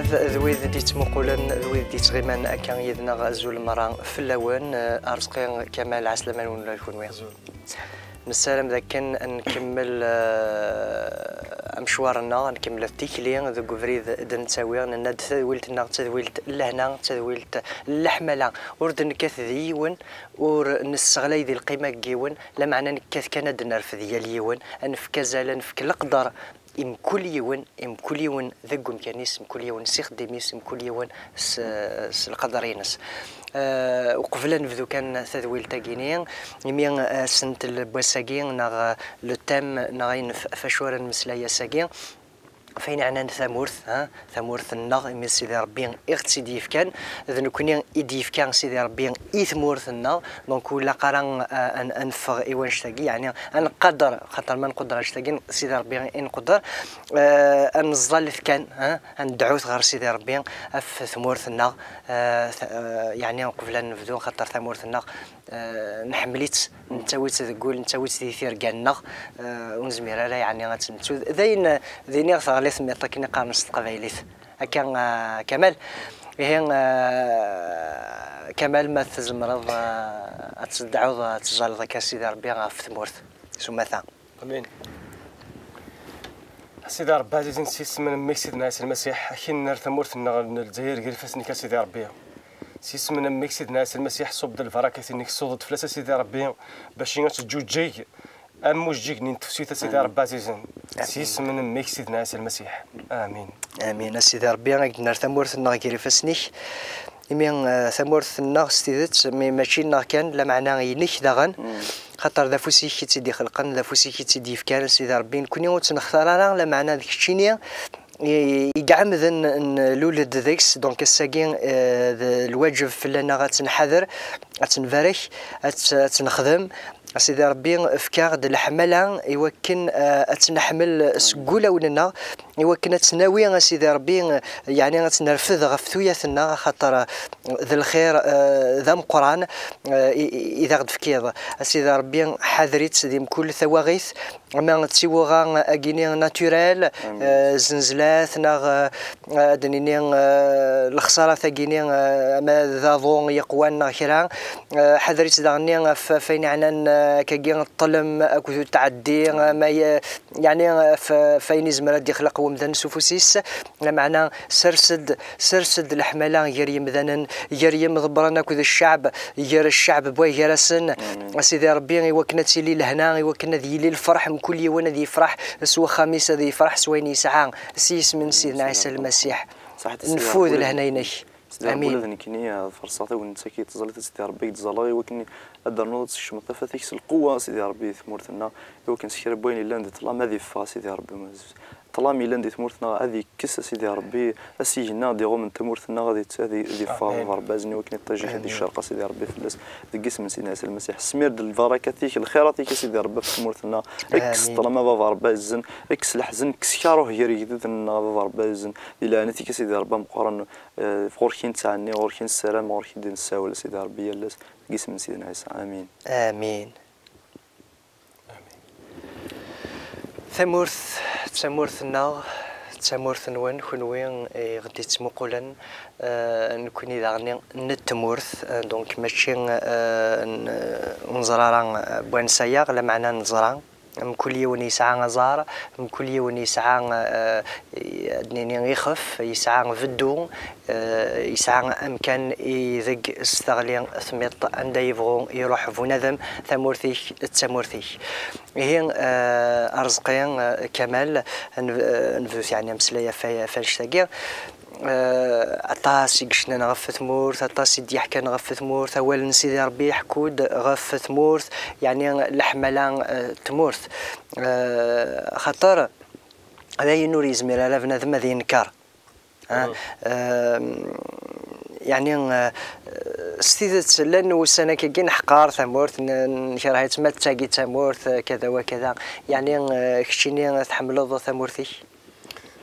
ذويذ ديت مقولن ذويذ ديت غيمان كان يدنا غازول مران في اللون أرزقين كمال عسلمان ولا يكون وين نسالم ذاك نكمل مشوارنا نكمل التيكلين ذو قفريد دنتاوي ند تذويلت النار تذويلت لهنا تذويلت اللحمة ورد نكاث ذيون ور نستغلي ذي القيمة جيون لا معنى نكاث كان نرف ديال يون نفك زال نفك القدر كل يوم ذقم كنيس كل يوم سيخ ديميس كل يوم القدرينس وقبل نبدو كان تذويل تاكينين يمين سنت البوساكين نغ لو تام نغين فشورا مسلايا ساكين فين عنا ثمورث النغ من سيدي ربي اغتسيديف كان اذا نكوني يديف كان سيدي ربي اثمورث النغ دونك ولا قران انفغ ايوان شتاقي يعني نقدر خاطر ما نقدر اشتاقي سيدي ربي نقدر نظل كان ندعوث غير سيدي ربي في ثمورث النغ يعني قبل نبدو خاطر ثمورث النغ نحمليت نتاويت تقول نتاويت ديثير كان ونزمير يعني غتنتو ذيني غثغلي ثميطا كني قارنس القبايليت هكا كمال هي كمال ما تزمرض تصدعوا تجال ذاك سيدي ربي في ثمورث سمثا امين سيدي ربي عزيزي نسيس من مي سيدنا عيسى المسيح كاين نار ثمورث الجزائر قريفاسني كسيدي ربي سيس من مي سيدنا عيسى المسيح صوب البركه انك صوت فلاسه سيدي ربي باش تجوجي أموجيك نتفسيت سيدي ربي عزيزي سيس من ميك سيدنا عيسى المسيح آمين آمين سيدي ربي غنر ثمورث نغيري فاسنيك يمين ثمورث النغ ستيدت ماشي النغ كان لا معنى ينك داغن خاطر ذا فوسي كي تيدي خلقن ذا فوسي كي تيدي فكان سيدي ربي نكوني وتنختار انا لا معنى ذاك الشينيا يقعم ذن لولد ذيكس دونك الساقين الواجب في لنا غتنحذر غتنفارك غتنخدم سيدي ربي فكاغ د الحمله يوكن اتنحمل سكوله ولنا يوكن تناوي سيدي ربي يعني غتنرفذ غف ثوياثنا خاطر ذا الخير ذا قران اذا غد فكيض سيدي ربي حذريت ديم كل ثواغيث ما تسيوغا اكيني ناتوريل زنزلات ناغ دنيني الخساره ثاكيني ما ذا ظون يقوان خيرا حذريت داغني فين عنا كاين الظلم اكو تعدي ما يعني فين زمرات يخلق ومدن سفوسيس معنا سرسد الحمله غير يمدن غير يمضبرنا كذا الشعب غير الشعب بوي غير سن سيدي ربي وكنتي لي لهنا وكنا ذي لي الفرح من كل يوم ذي فرح سوا خميس ذي فرح سويني ساعه سيس من سيدنا عيسى المسيح نفوذ لهناينك امين اذا كني فرصاتي ونتسكي تزلت سيدي ربي تزلاغي وكني ادرنوض الشمطه فاتيكس القوه سيدي ربي ثمورتنا وكن سكر بوين لاند طلا ما ذي فا سيدي ربي طلا ميلان دي ثمورتنا هذه كس سيدي ربي السجنا ديغو من ثمورتنا غادي ذي فا ربازني وكني طاجي هذه الشرقه سيدي ربي فلاس دقيس من سيدنا عيسى المسيح سمير د البركاتيك الخيراتيك سيدي ربي في ثمورتنا اكس طلا ما بابا ربازن اكس الحزن كس كارو هي ريدنا بابا ربازن الى انتي سيدي ربي مقارن فوركين تاعني غوركين السلام غوركين دين الساول سيدي ربي يلاس دقيس من سيدنا عيسى امين امين ثمورثنا نوان كنوين غدي تمقولا نكوني داغني نتمورث دونك ماشي نزرارا بوان سياغ لا معنى نزران كل يوم يسعى غزار كل يوم يسعى دنيني يخف يسعى فدو يسعى امكان يذق استغلين ثميط عند يبغون يروح فنذم ثمورثيك التمورثيك هي ارزقين كمال نفوس يعني مسليه فالشتاقي عطاس يقشنا نغف ثمورث عطاس يدي حكا نغف ثمورث أول سيدي ربي حكود غف ثمورث يعني الحملان تمورث خطر هذا ينور يزمير على بنادم هذا ينكر يعني استيدت لأنه سنة كاين حقار ثمورث نكره تما تاقي ثمورث كذا وكذا يعني كشيني تحملوا ثمورثي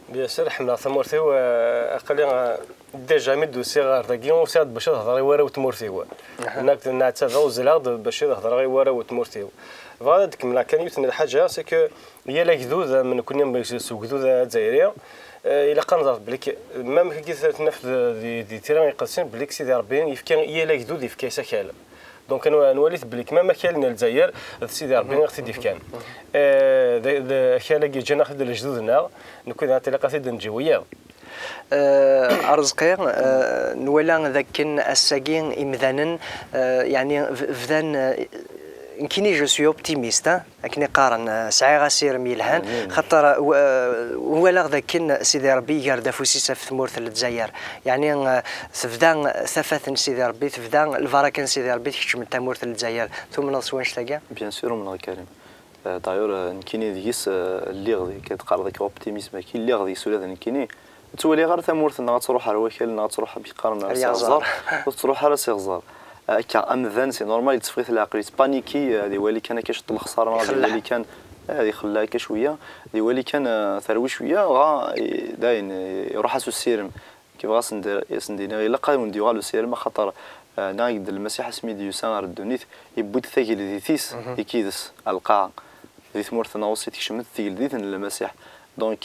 بيان سور حنا ثمورثيو اقل ديجا ميدو صغار داكيون ساد باش تهضري ورا وتمورثيو هناك نعتذروا زلاغ باش تهضري ورا وتمورثيو فهاد كملا كان يوثن الحاجه سكو هي لا كذوذ من كنا سوق كذوذ جزائريه الى قنظر بليك مام كي تنفذ دي تيران يقسم بليك سيدي ربي يفكي يا لا جدود يفكي سكال دونك انا نوليت بليك مام كان الجزائر سيدي ربي غتدي فكان خاله جي ناخذ الجدودنا نكون عتلاقه نجويه أرزقي نولا ذاك الساقين إمذانا يعني فذان كيني جو سوي اوبتيميست لكن قارن سعي غاسير ميلهان خاطر ولا ذاك سيدي ربي يرد فوسيس في ثمورث الجزائر يعني تفدان ثفاث سيدي ربي تفدان الفراكن سيدي ربي تكتشم ثمورث الجزائر ثم نصوان شتاقا بيان سور من الكلام دايور كيني ديس اللي غادي كتقار ذاك اوبتيميزم كي اللي غادي يسول كيني تولي غير ثمورثنا تروح على وكيل تروح بقرن سيغزار وتروح على سيغزار كأمذان سي نورمال يتصفيت العقل بانيكي هذه ولي كان كيشط الخساره هذه ولي كان هذه خلاها شويه هذه ولي كان ثروي شويه غا داين يروح اسو السيرم كيف غاس ندير الا قايم نديروا له السيرم خاطر نايد المسيح سميديو سان الدونيت يبود ثقيل ديتيس يكيدس القاع ذي ثمورثنا وصيت كشمت ثقيل ديت المسيح دونك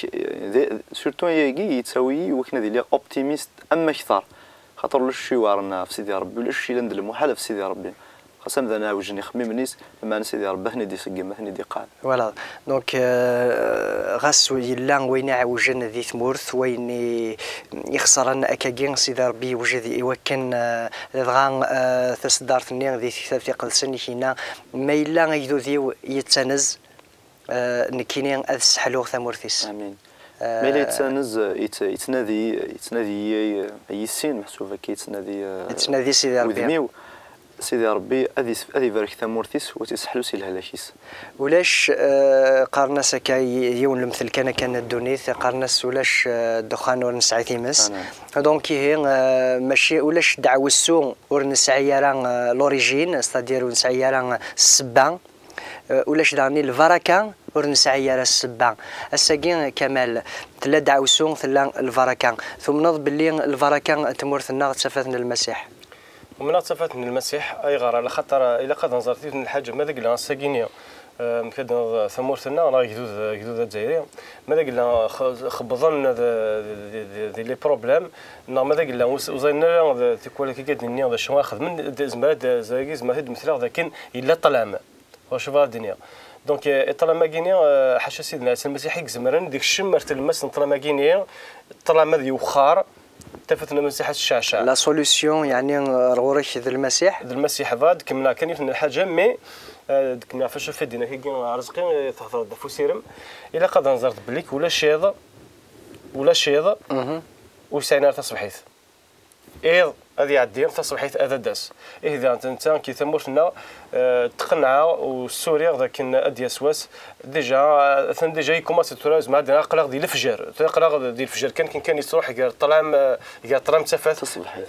سورتو يجي يتساوي وكنا ديال اوبتيميست اما كثر خاطر لو شي وارنا في سيدي ربي ولا شي ندير المحال في سيدي ربي خاصة انا وجني خميم نيس ما سيدي ربي هني دي سقم هني دي قاعد فوالا دونك غاس يلا وين عوجن ذي ثمورث وين يخسرن اكاكين سيدي ربي وجد يوكن دغان تصدار ثني ذي في قلسن هنا ما الا يدو ذي يتنز نكيني أذسحلو ثمورثيس. آمين. ملي يتنز يتنادي يسين محسوبة كي يتنادي سيدي ربي. ودميو سيدي ربي أذي بارك ثمورثيس وتسحلو سي الهلاكيس. ولاش قارناس كا يون المثل كان الدونيث قارناس ولاش الدخان ورنسعي تيمس. دونك هي ماشي ولاش دعوة السوق ورنسعي راه لوريجين ستادير ورنسعي راه السبان. ولاش داني الفراكان ورنسعي راه السبان الساقين كمال تلا دعوسون تلا الفراكان ثم نض باللي الفراكان تمورثنا تسافاتنا المسيح ومن تسافاتنا المسيح اي غير على خاطر الا قد نظرتي من الحاجه ماذا قلنا الساقينيه مكاد ثمورثنا راه جدود الجزائريه ماذا قلنا خبضنا دي لي بروبليم ماذا قلنا وزينا تكون كي قادني هذا شنو اخذ من زمرات زاكيز ما مثل لكن الا طلع وشوف الدنيا دونك طالما كينيا حاشا سيدنا المسيح يزمرن ديك الشمر تلمس طالما كينيا طالما ذي وخار تفتنا مسيح الشعشع لا سوليسيون يعني رغوريش ذا المسيح فاد كمنا كان يفن الحاجه مي كنا فاش في دينا كي رزقي تهضر دفو سيرم الا قد نزرت بليك ولا شيض وسينار تصبحيت إيه هذه عدين تصبحيت هذا داس إذا أنت كي ثموشنا تقنع والسوريا ذاك أدياسواس ديجا يكوماس تراوز مع دنا قلق ديال الفجر قلق ديال الفجر كان يصروح طلام تفات تصبحيت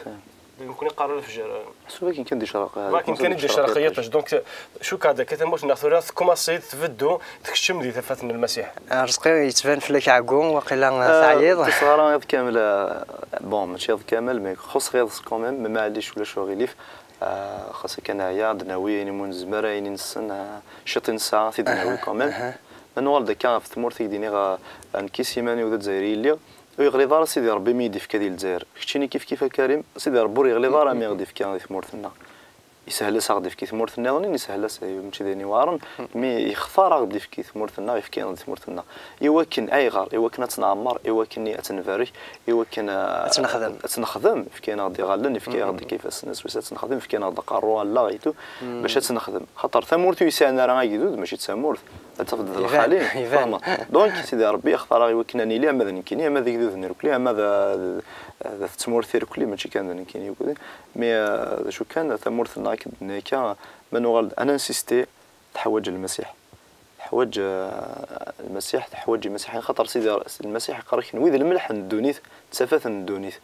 يمكن يقارن الفجر سوا كان دي شراقه ولكن كان يدي شراقيات دونك شو كذا كتموت ناثورات كوماسيت تفدو تكشم دي ثفاتنا المسيح رزقي يتبان فيك عقوم وقيلا تعيض تصغر غير كامل بون ماشي غير كامل مي خص غير كوميم ما عنديش ولا شو غيليف خاصك كان عيا دناوي يعني من زمره يعني نسن شطين ساعه في دناوي كوميم من ورد كان في ثمورتي ديني نكيسي ماني وذا الجزائري اللي ويغلي دار سيدي ربي ميدي في كذي الجزائر كشتيني كيف كريم سيدي ربي يغلي دار مي غادي في كان ثمورتنا يسهل غادي في ثمورتنا غني يسهل ماشي ديني وارن مي يختار غادي في ثمورتنا في كان ثمورتنا يوكن اي غار يوكن تنعمر يوكني اتنفارك يوكن اتنخدم في كان غادي غالن في كان غادي كيفاش الناس واش تنخدم في كان غادي قارو لا غيتو باش تنخدم خاطر ثمورتو يسانا راه غيدود ماشي تسامورت تفضل الخالين فاهمه دونك سيدي ربي اختار يوكنني لي ماذا نكيني ماذا يدود نركلي ماذا تمورث ركلي ماشي كان نكيني يقول مي شو كان ثمورث ناكد نيكا منو انا انسيستي تحوج المسيح تحوج المسيح تحوج المسيح خاطر سيدي المسيح قرك نويذ الملح الدونيث تسافات الدونيث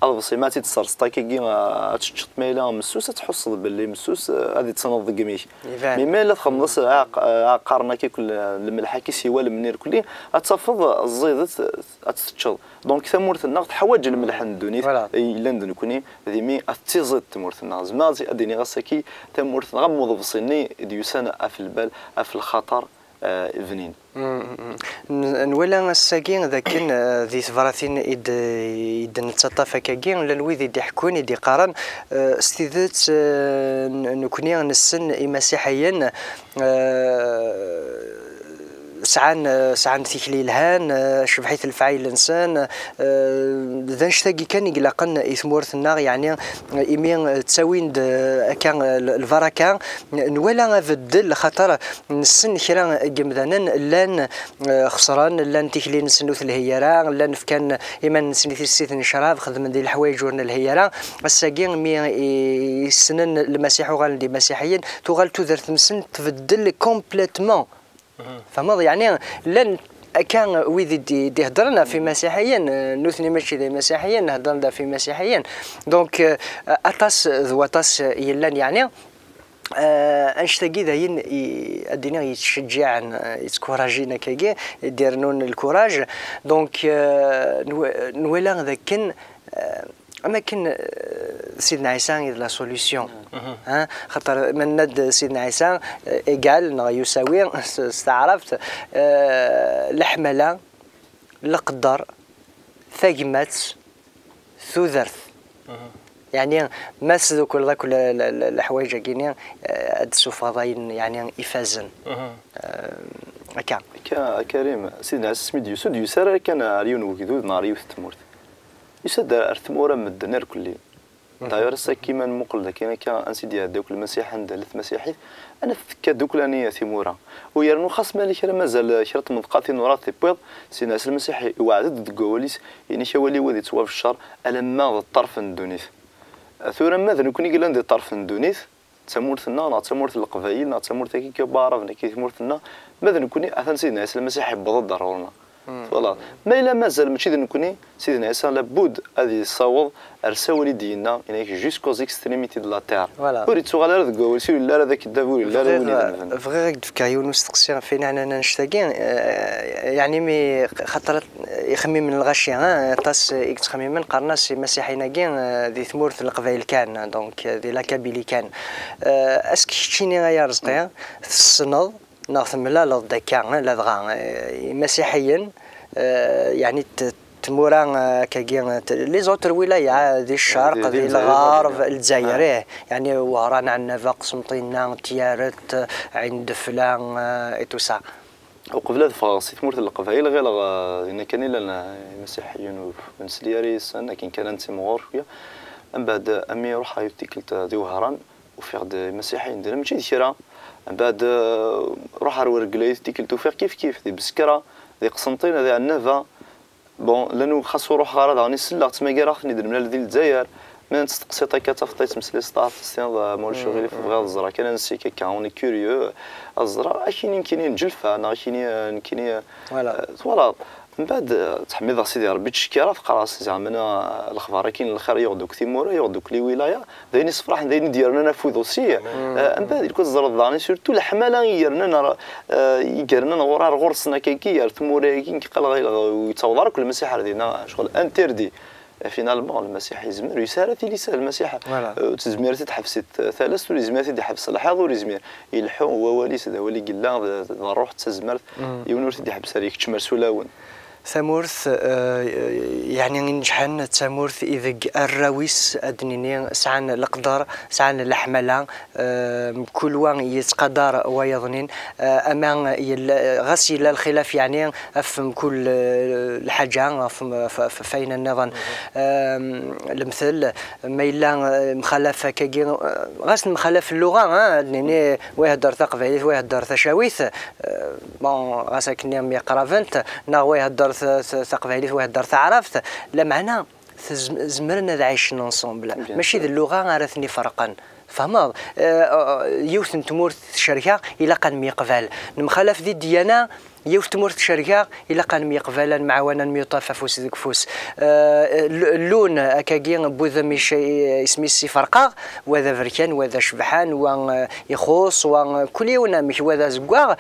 البصي ما تتصرص كي تشط ميلا مسوسه تحصل باللي مسوس هذه تصنض قميش مي مالا تخلص عقارنا كي كل الملحه كي سيوال منير كلي تصفض الزيض تتشل دونك ثمورث النار تحوج الملح الدونيث لندن كوني ذي تيزيد تمورث النار زمازي اديني غسكي ثمورث غمض بصيني ديوسان في البال في الخطر فنين. نولا الساكين ذاك ذي ثفراثين إد نتطافا كاكين للويذ يدي حكون يدي قارن استذات نكوني نسن مسيحيا سعان ثيكلي الهان شبحيث الفعيل الانسان ذا نشتاقي كان يقلقن إثمورث النار يعني إيمين تساوين كان الفركة نولا فدل خطر نسن كرا جمدانا لان خسران لان تيكلي نسنوث الهيرة لان فكان إيمان نسنيث السيث نشراب خدم دي الحوايج ورنا الهيرة الساقين مي السنن المسيح وغال دي مسيحيين تغال تذرث مسن تفدل كومبليتمون فما يعني لن كان ويدي هضرنا في مسيحيين نوثني ماشي ذي مسيحيين هضرنا في مسيحيين دونك اطاس ذواتاس يلان يعني انشتاقي ذاين الدنيا يتشجع يتكوراجينا كاكي يديرنون الكوراج دونك نولا ذاك اما كان سيدنا عيسى لا سوليسيون خاطر من ند سيدنا عيسى ايكال يساوي استعرفت الحمله القدر ثقمات ثوذرث يعني ما سذوك ذاك الحوايج كاينين هاد السفراين يعني افازن هكا كريم سيدنا عيسى سميت يسود يسار كان عريون وكذود نهار يوث تمورت يسد ارثمورا من الدنيا كلي داير كيما مقل ذاك كان انسيدي دوك المسيح عند ثلاث مسيحيت انا فكا دوك لاني ثمورا ويرنو خاص مالك مازال شرط مدقاتي نوراتي بيض سينا المسيحي وعدد دقواليس يعني شوالي ودي توا في الشر الما الطرف الدونيث ثورا ماذا نكون يقول عندي طرف الدونيث تمورثنا نا تمورث القبائل نا تمورث كي بعرفنا كي تمورثنا ماذا نكون اثن سيدنا المسيحي بضد ضرورنا فوالا ما إلا مازال ماشي نكوني سيدنا عيسى لابد هذه الصواب ارساولي ديالنا يعني جوسكو زيكستريميتي دو لا تير وريت سوغال هذا كول سي لا هذاك الدافور لا لا فغير تفكر يونس تقصير فينا انا نشتاقين يعني مي خاطر يخمم من الغشي طاس يتخمم من قرناس مسيحينا كين ذي ثمورث القبائل كان دونك ذي لاكابيلي كان اسكي شتيني يا رزقي السنض ناخذ لا دكان لا دغا مسيحيا يعني تمورا كاكين لي زوتر ولاية ذي الشرق ذي الغرب الجزائر يعني ورانا عندنا قسنطينة تيارت عند فلان ايتو سا وقبل هذا فاصي تمورت القبائل غير لان كان لنا مسيحيين ونسلياريس انا كان انت مغور شويه من بعد امي روح يتكلت ذي وهران وفي مسيحيين ديال ماشي شيرا من بعد روح ورقليت تيكلتو فيها كيف دي بسكره دي قسنطينه دي النافا بون لانه خاصو روح غرض راني سلاغت ما كاراخ ندير من الذي الجزائر من تستقسيطا كتفطيت مسلي ستاف ستيان مول شغل في بغا الزرا كان نسي كا اوني كوريو الزرا كاينين جلفه انا كاينين فوالا من بعد تحميد سيدي ربي تشكيرا في قراص زعما الاخبار كاين الخير يغدوك تيمورا يغدوك لي ولايه دايني صفراح دايني ديالنا نفوذ اوسي من بعد يكون الزرد سورتو الحمله يرنا يقرنا ورا غرسنا كي تمورا كي قال ويتصور كل المسيح ديالنا شغل انتردي فينالمون المسيح يزمر يسال لسان المسيح تزمير تحبس ثلاث ولزمير تدي حبس الحاض ولزمير يلحو هو وليس هذا ولي قلا نروح تزمر يونور تدي حبس عليك تشمر سلاون ثمورث يعني نجحن ثمورث إذا الرويس أدنيني سعن القدر سعن الحملة كل وان يتقدر ويظنين أمان غسيل الخلاف يعني أفهم كل الحاجة فين النظام المثل ما إلا مخالفة كي غسل مخالف اللغة أدنيني ويهدر ثقافي ويهدر ثشاويث بون غسل كني ميقرافنت نا ويهدر ثقافي ويهدر عرفت لا معنا زمرنا عايشين انصومبل ماشي ذي اللغه عرفني فرقا فهمت يوث تمور الشركه الى قد ميقبل المخالف ذي الديانه يوث تمور الشركه الى قد ميقبل معاونا ميطاف فوس ذيك فوس اللون اكاكين بوذا مش اسمي سي فرقا وذا فركان وذا شبحان ويخص وكل يوم مش وذا زقاغ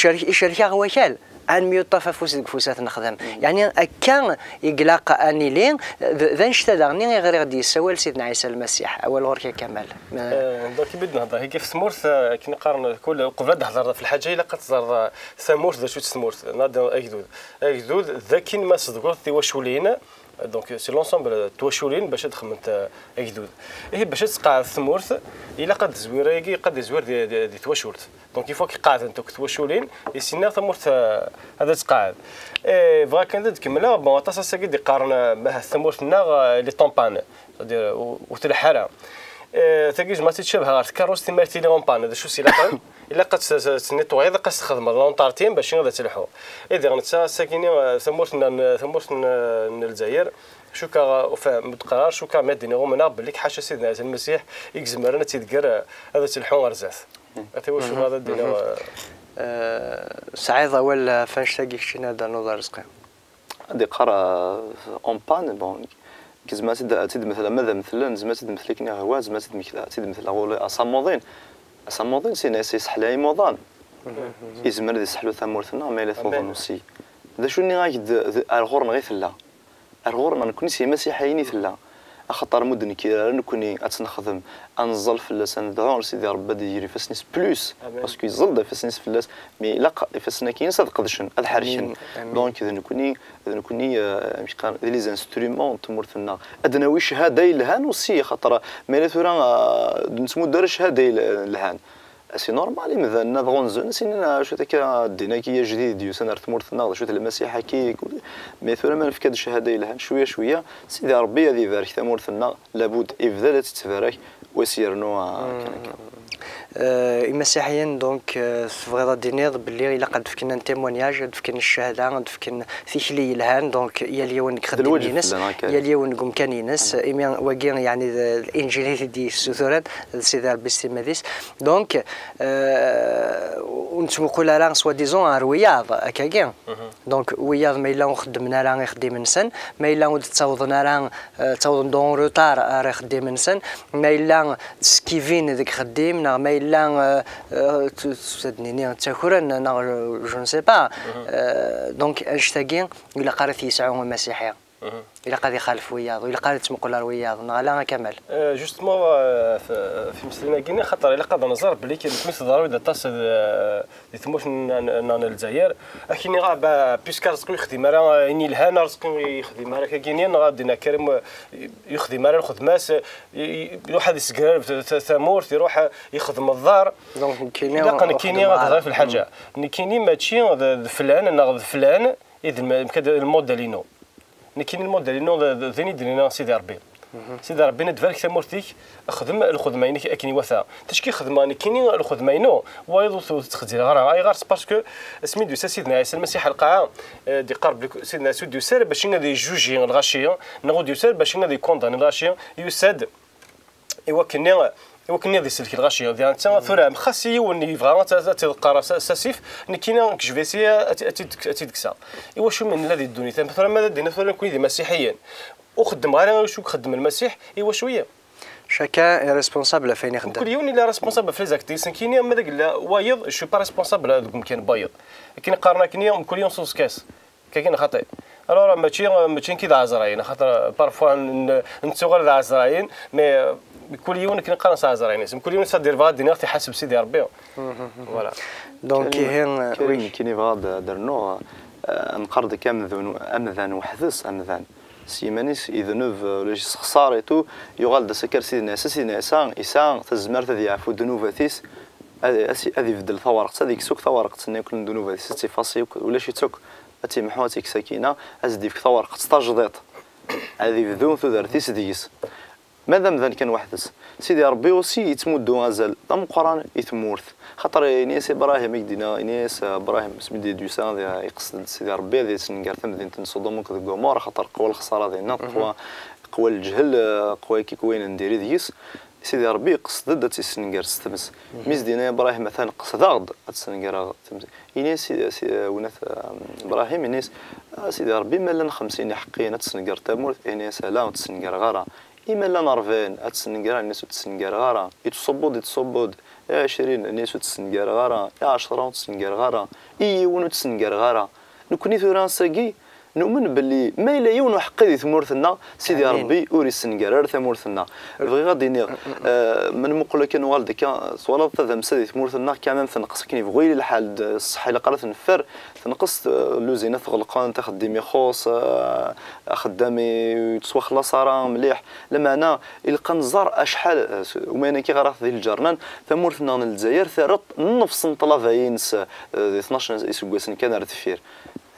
الشركه وكال ان ميوطا فوس ديك فوسات نخدم يعني كان يقلق اني لين ذا نشتدغني غير غادي يسوى سيدنا عيسى المسيح اول غور كمال دونك بدنا نهضر هي كيف ثمورث كي نقارن كل قبل نهضر في الحاجه الا قد ثمورث ذا شو ثمورث ناض اجدود ذا كاين ما صدقوا تواشولين دونك سي لونسومبل تواشولين باش تخمم انت اجدود هي باش تقع الثمورث الا قد زوير قد زوير دي تواشولت دونك يفوك قاعد انت تواشولين يسينا ثمورث هذا تقاعد فغا كان تكملها بون تصاصا قد يقارن مع الثمورث لي طومبان وتلحرا تاكيج ما تتشبه غير كاروس تيمارتي لي غومبان هذا شو سي لاقل الا قد تنيطوي هذا قد تخدم لونطارتين باش غادا تلحو اذا غنتا ساكنين ثمورث الجزائر شو كا متقرار شو كا مدينه غومنا بالك حاشا سيدنا عيسى المسيح يكزمرنا تيدقر هذا تلحو غرزات هذا هو شو هذا الدين سعيد اول فاش تاكي شينا دا نوض رزقي هذه قرا اون بان بون كزما تيد مثلا ماذا مثلا زعما تيد مثل كنا هوا زعما تيد مثل غول اصامودين سي ناس يسحلاي موضان يزمر يسحلو ثمورثنا ما الا ثوضن وسي ذا شو ني غايد الغور غير ثلا الغور ما نكونش مسيحيين ثلا خاطر مدن كي نكوني اتنخدم انزل فلاس ندعو سيدي ربي ديري فاسنيس بلوس باسكو يزلد فاسنيس فلاس مي لا فاسنا كاين صدق قدشن هذا حرشن دونك اذا نكوني مش قال لي زانسترومون تمرثنا ادناوي شهاده لهان وسي خاطر مي ثورا نسمو دار شهاده لهان سي نورمال مثلا نضغون زون سينا شو تاك ديناكيه جديد يسنر تمرثنا شو المسيح كي مي ثورا ما نفكد الشهاده لهان شويه سيدي ربي هذه ذلك تمرثنا لابد افذال تتفارك وسيرنو كان المسيحيين دونك فغيضا دينيض باللي الا قد فكنا تيمونياج فكنا الشهاده فكنا ثيشلي الهان دونك يا اليوم نخدم ينس يا اليوم نقوم كان ينس ايمن واقين يعني الانجيل دي سوثوران سيدي ربي ستيماديس دونك ونتمقوا لها سوا ديزون رياض هكاكين دونك وياض ما الا خدمنا راه يخدم نسن ما الا تصاوضنا راه تصاوض دون روتار راه يخدم نسن ما الا سكيفين ذاك خديم ما الا تسدني تاكورن جو نسي با دونك اشتاقين الا قريت يسعوا المسيحيه الا قاد يخالف وياض ولا قاد تمقول وياض لا كمال جوستمون في مسلمنا كاين خاطر الا قاد نظر بلي كاين مثل ضروري دا تصل يتموش نان الجزائر اكيني غا بيسكا رزقو يخدم راه اني الهنا رزقو يخدم راه كاينين غادينا كريم يخدم راه الخدماس يروح هذا يسكر ثمورث يروح يخدم الدار دونك كاينين غادي في الحاجه كاينين ماشي فلان انا فلان اذا الموديلينو كاين الموديلينو ذيني درينا سيدي ربي ندفالك ثمورتيك خدم الخدمين كاين وثا تشكي خدمه كاينين الخدمينو وايض تخدي غير باسكو سميتو سيدنا عيسى المسيح القاعه دي قرب سيدنا سود يسال باش غادي يجوجي الغاشيه نغود يسال باش غادي يكوندان الغاشيه يساد يوكني هذه السلك الغاشيه ديال انت ثورا مخاسي وني فغا تلقى ساسيف كاين كجفيسيه تيدكسا ايوا شو من الذي الدنيا ثورا ماذا دينا ثورا نكون دي مسيحيين وخدم غير واش خدم المسيح ايوا شويه شاكا ريسبونسابل فين يخدم كل يوم اللي ريسبونسابل في ليزاكتيس كاين ماذا قال وايض شو با ريسبونسابل هذوك كاين بايض كاين قارنا كاين كل يوم صوص كاس كاين خطا الوغ ماشي كي عزراين خاطر بارفوا نتسوغل عزراين مي كل يوم كنقرا عزراين كل يوم صدير فاد دينار تحسب سيدي ربي فوالا دونك كاين فاد درنو نقرض كامل امذان وحدث امذان سيمانيس اذا نوف ولا شي خساره تو يغال دا سكر سيدنا عيسى تزمر تدي عفو دنوفاتيس هذه بدل ثوارق هذيك سوق ثوارق تسنى كل دنوفاتيس تيفاسي ولا شي توك اتي محواتيك سكينه ازدي في ثوارق تستجديط هذه بدون ثدرتيس ديس ماذا مثلا كان وحدث سيدي ربي وسي يتمدو غزال ام قران يتمورث خاطر انيس ابراهيم يدينا انيس ابراهيم سميدي دوسان يقصد سيدي ربي ذي سنقار مدينه صدوم كغومور خاطر قوى الخساره ديالنا قوى الجهل قوى كي كوين نديري ديس سيدي ربي يقصد دات سنقار ستمس ميز دينا ابراهيم مثلا قصد غد سنقار انيس وناث ابراهيم انيس سيدي ربي مالا 50 حقين تسنقار تمورث انيس لا تسنقار غرا إما لا نرفين أتسنقرا الناس تسنقرا غارا يتصبود يا 20 ناس تسنقر غارة يا 10 تسنقر غارة ون تسنقر غارة نكوني ثوران ساقي نؤمن باللي ما إلا يون حقي ثمورثنا سيدي ربي وري السنقر ثمورثنا بغي غادي من مقول كان والدك صوالد ذا مسدي ثمورثنا كمان تنقص كني بغي الحال الصحي اللي قرات نفر تنقص لوزينه تغلقان تخدمي خوص خدامي تسوى خلاص راه مليح لما انا يلقى نزار اشحال وما انا كي غرات ذي الجرنان ثمورثنا الجزائر ثرط نفس طلافاينس 12 يسوقسن كان رتفير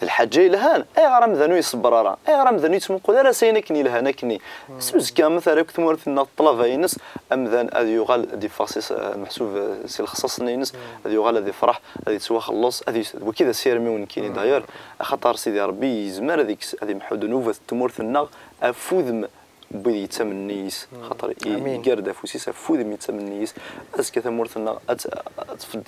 الحاجه لهان اي غرام ذنو يصبر راه اي غرام ذنو يتمقل راه سينكني لهنا كني سوز كان مثلا كثمورثنا الطلافاينس امذان هذا يغال دي فاسيس محسوب سي الخصاص نينس هذا يغال هذه فرح هذه تسوى خلص هذه وكذا سيرمي ونكيني داير خاطر سيدي ربي يزمر هذيك هذه محود نوفه تمورثنا افوذ بيدي يتمنيس خاطر يقرد افوسيس افوذ يتمنيس اسكا ثمورثنا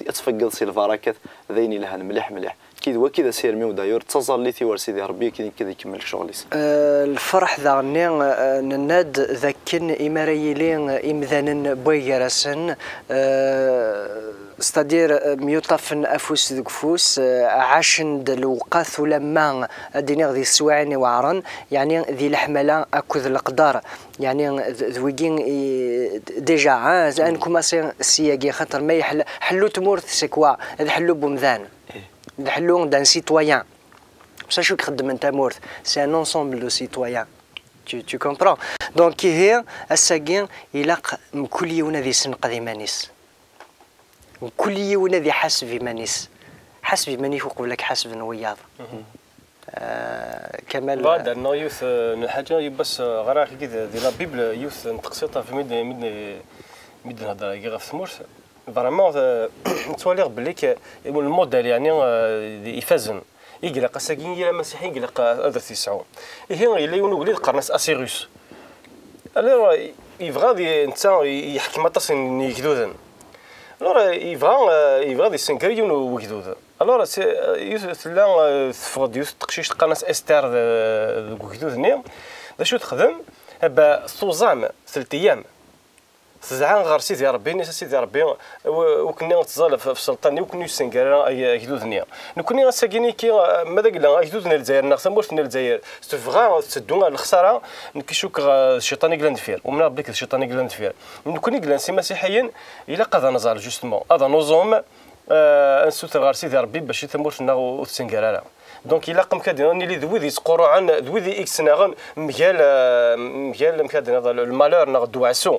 اتفقد سي البركات ذيني لها مليح مليح كذا وكذا سيرمي وداير تصل لي ثوار سيدي ربي كذا يكمل شغليس الفرح ذاني نناد ذاكن إماريلين إمذان بويغرسن ستادير ميوطفن أفوس ذوك فوس عاشن الوقاث لما أديني ذي السواعني وعرن يعني ذي الحملة أكوذ القدر يعني ذويقين ديجا أنكم سياقي خاطر ما يحل حلو تمورث سكوا هذا حلو بومذان حلو دان سيتويان باش شو يخدم انت مورث سي ان انسومبل دو سيتويان tu comprends donc كي هي الساقين يلاق كل يوم ذي سن قديمانيس وكل يوم ذي حسب مانيس حسب ماني فوق لك حسب نوياض كمال بعد انه يوث الحاجه بس غراك كذا دي لا بيبل يوث تقسيطها في مدن هذا يغف ثمورث فريمون نتولي بليك الموديل يعني يفازن يقلق ساكين يا مسيحي يقلق هذا تسعون هي اللي يقول قرنس اسيروس alors يبغى انت يحكي ما تصن يكذوذن alors يبغى دي سنكريون وكذوذ alors لا تفرض يوث تقشيش قرنس استار وكذوذني ذا شو تخدم با صوزام 3 ايام تزعان غير سيدي ربي ناس سيدي ربي وكنا نتزال في السلطان وكنا يسنكر جدودنا نكوني ساكيني كي ماذا قلنا جدودنا الجزائر ناقص مورثنا الجزائر استفغا تسدونا الخساره نكشوك الشيطان يقلن فير ومن ربك الشيطان يقلن فير نكوني قلنا سي مسيحيين الا قضى نزال جوستمون هذا نظام انسوت غير سيدي ربي باش تمورثنا وتسنكر دونك الا قم كادين اللي ذوي يسقروا عن ذوي اكس ناغن مجال مكادين هذا المالور ناغ دواسو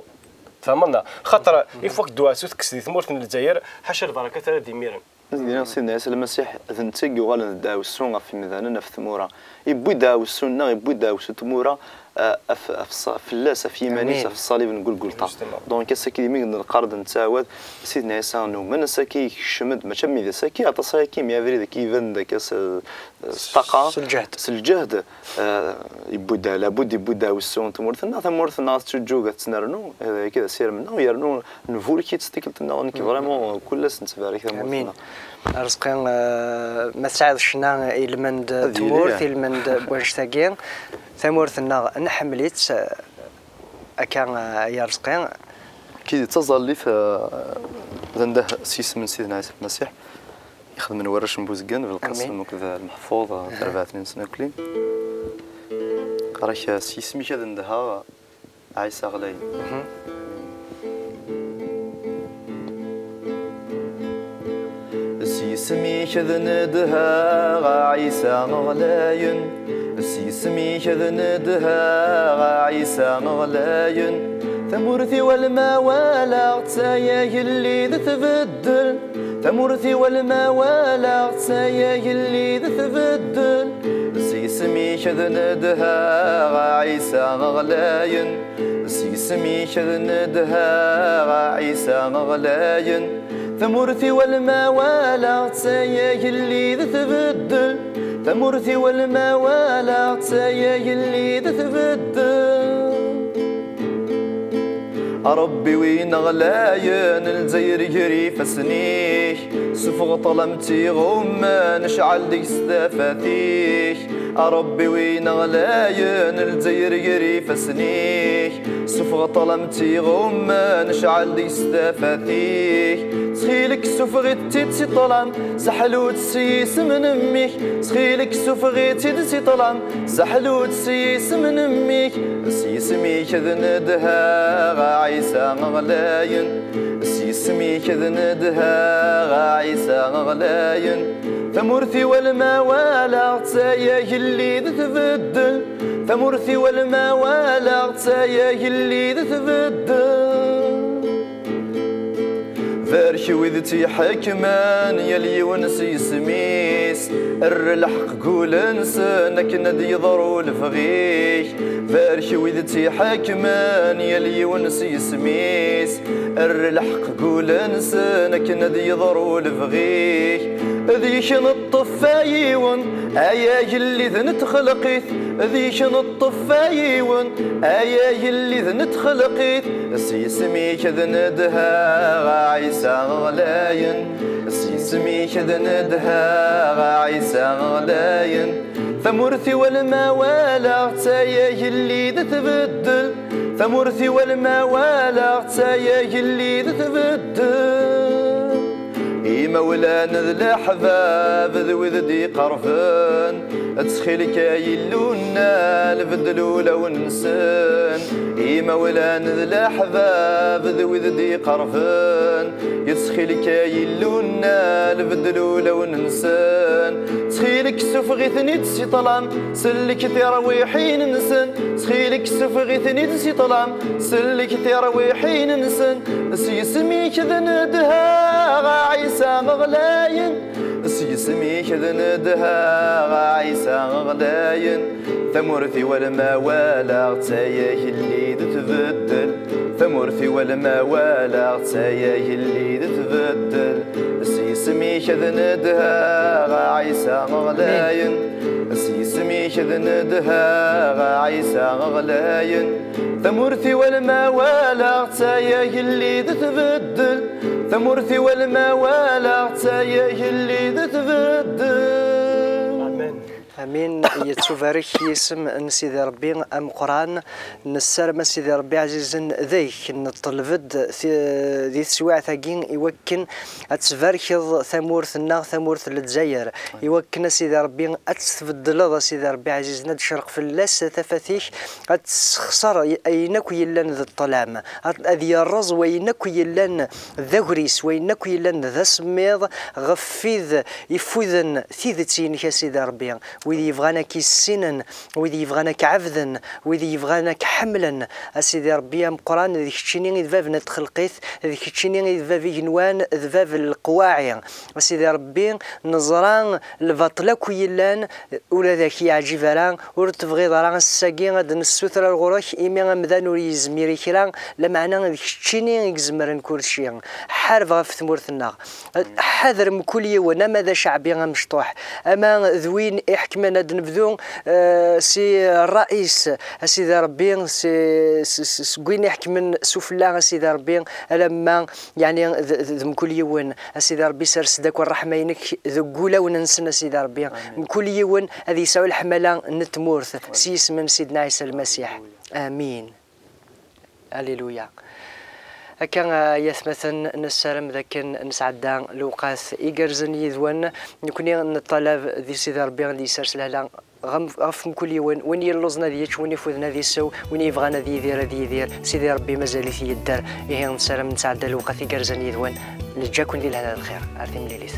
فهمنا خاطر يفوق دواسو تكسدي ثمورث الجزائر حاشا البركه ثلاث ديميرن دينا سيدنا عيسى المسيح ذنتي وغال نداو السون في ميداننا في ثموره يبوي داو السنه يبوي داو ثموره في اللاسه في يمانيس في الصليب نقول قلطه دونك ساكي مي القرض نتاود سيدنا عيسى انه من ساكي شمد ما تمي ذا ساكي عطا ساكي مي افري كي فان ذاك الطاقه الجهد يبوي دا لابد يبوي داو السون ثمورثنا تجوغ تنرنو كذا سير منا ويرنو نفول كي تستيكلتنا انك فريمون كل سنه تبارك ثمورثنا رزقين ما تساعدش شنا المند تمورث المند بوشتاقين ثمورثنا نحمليت كان يا رزقين كي تظل لي عنده سيس من سيدنا عيسى المسيح يخدم من ورش مبوزقان في القسم وكذا المحفوظ 34 سنه كلين راك سيسمي كذا عندها عيسى غلاي سيسمي كذا ندها عيسى غلاين سيسمي كذا ندها عيسى غلاين ثمورثي والماء ولا تايا اللي تبدل ثمورثي والماء ولا تايا اللي تبدل سيسمي كذا ندها عيسى غلاين سيسمي كذا ندها عيسى غلاين ثمورثي والماء ولا تايا اللي تبدل ثمورثي والماء ولا تايا اللي تبدل ربي وين غلاين الجزائر يجري فسنيك سفغ طلمتي غما نشعل ديك ستافاتيك ربي وين غلاين الجزائر يجري فسنيك سفغ طلمتي غما نشعل دي ستافاتيك سخيلك سفغتي تسي طلم سحلو تسيس من اميك سخيلك سفغتي تسي طلم سحلو تسيس من اميك سيسمي كذندها عيسى غلاين سيسمي كذندها عيسى غلاين ثمرتي والما ولا تسايا اللي تبدل ثمرتي والما ولا تسايا اللي تبدل فارشي وذتي حكمان يلي ونسي سميس الرلحق قول انسانك ندي ضرو الفغيش فارشي وذتي حكمان يلي ونسي سميس الرلحق قول انسانك ندي ضرو الفغيش ذيش نطفايون ايا اللي ذنت خلقيت ذيش نطفايون ايا اللي ذنت خلقيت سيسمي كذندها عيسى غلاين سيسمي كذندها عيسى غلاين ثمرتي والما ولا تايا اللي تبدل ثمرتي والما ولا تايا اللي تبدل مولانا ذا الحباب ذو ذدي قرفان تسخيلك يلونا البدلو لو نسان مولانا ذا الحباب ذو ذدي قرفان يتسخيلك يلونا البدلو لو نسان تسخيلك سفغيثني تسي طلام سلك ترويحين نسن تسخيلك سفغيثني تسي طلام سلك ترويحين نسن سيسميك ذا ندها عيسى غلاين سيسميك ذا ندها عيسى غلاين ثمرتي والما ولا تايا اللي تبدل ثمرتي والما ولا تايا اللي تبدل سيسميك ذا ندها عيسى غلاين سيسميك ذا ندها عيسى غلاين ثمرتي والما ولا تايا اللي تبدل ثمرتي والما ولا تايا اللي تبدل. امين. يتسوفارك يسم نسيدي ربي ام قران نسالم سيدي ربي عزيز ذيك نطلبد ذي سواع ثاقين يوكن اتسفاركض ثمورثنا ثمورث الجزائر يوكن سيدي ربي اتسفدل سيدي ربي عزيز ند شرق في اللاس تفاتيش اتخسر اينك يلان ذا الطلام اذي الرز وينك يلان ذا غريس وينك يلان ذا سميض غفيذ يفوذن ثيذتين يا سيدي ربي ويدي يبغانك السنن ويدي يبغانك عفذا ويدي يبغانك حملا اسيدي ربي ام قران ذيك تشيني ذفاف نتخلقيت ذيك تشيني ذفاف جنوان ذفاف القواعي اسيدي ربي نزران البطله كيلان ولا ذاك يعجب راه ور تبغي ضران الساقي غاد نسوثر الغروش ايمي مذان وريزميري كرا لا معنى ذيك تشيني يزمرن كل شيء حارب غف ثمورثنا حذر من كل يوم ماذا شعبي مشطوح اما ذوين حكمنا نبذو سي الرئيس سيدي ربي سي كوين يحكم سفلا سيدي ربي لما يعني ذم كل يوم سيدي ربي سرس داك الرحمه ينك ذقوله وننسنا سيدي ربي من كل يوم هذه يساوي الحمله نتمورث سيس من سيدنا عيسى المسيح امين هللويا. هكا يثمثن نسالم ذاك نسعدا لوقاس إيجرزن يذوان نكوني نطلب ذي سيدي ربي اللي يسرسلها لا غف كل يوم وين يلوزنا ذيك وين يفوذنا ذي السو وين يبغانا ذي يدير سيدي ربي مازال في الدار إيه نسالم نسعدا لوقاس إيجرزن يذوان لجاكم ديال هذا الخير عرفتي مليليث.